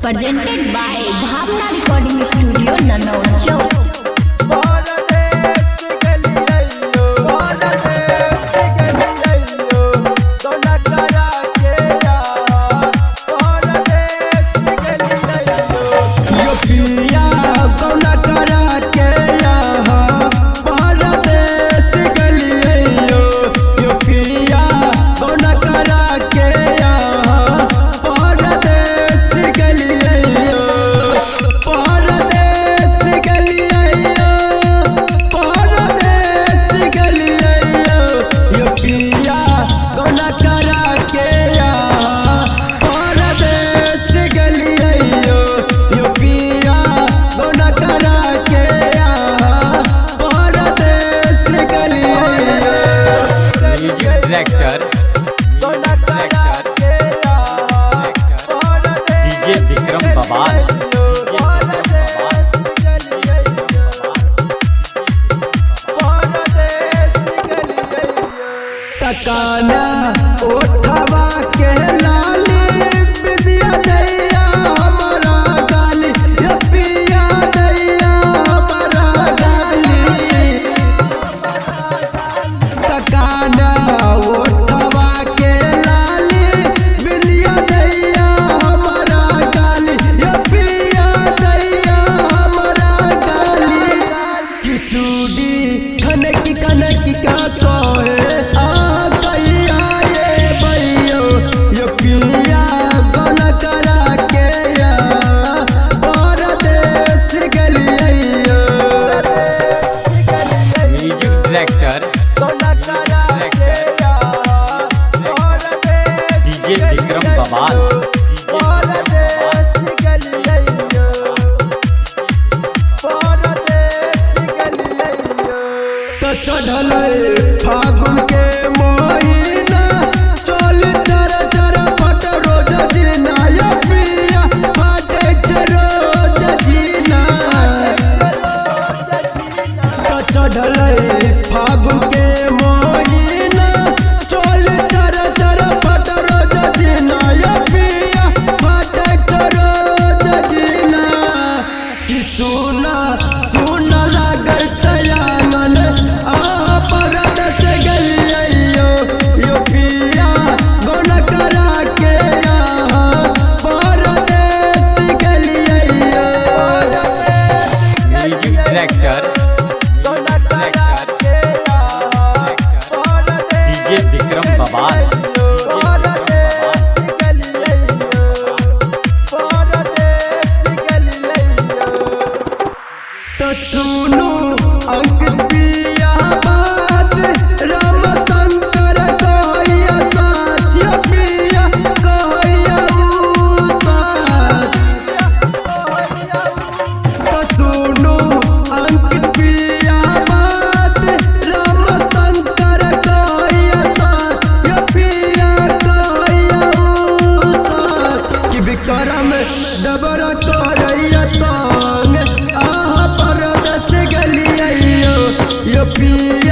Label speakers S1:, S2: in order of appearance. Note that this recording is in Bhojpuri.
S1: Presented by Bhavna Recording Studio, Nanaucho.
S2: Director DJ Vikram बवाल
S3: तकाना उठवा के लाली विद्या दैया हमारा गाली पिया दैया हमारा गाली तकाना उठवा के लाली विद्या दैया हमारा गाली पिया दैया हमारा गाली किचुड़ी खनक का कहे
S2: डायरेक्टर डीजे विक्रम बवाल
S3: तो चढ़ल फागुन के महीना चल चर चर फट रोज जीना या पिया फट रोज जीना तो चढ़ल फागुन के महीना चल चर चर फट रोज जीना या पिया फट रोज जीना कि सुना सुना लागल छयानन आ परद से गलियो यो पिया गोन करा के यहाँ परदेस गलियो
S2: म्यूजिक डायरेक्टर डीजे विक्रम बवाल
S3: तो सुनो अंकित पिया बात राम शंकर कहिया साच पिया कहिया साच तो सुनो अंकित पिया बात राम शंकर कहिया साच पिया कहिया साच कि विक्रम डबर करैया तांग परद से गलियो यो पिया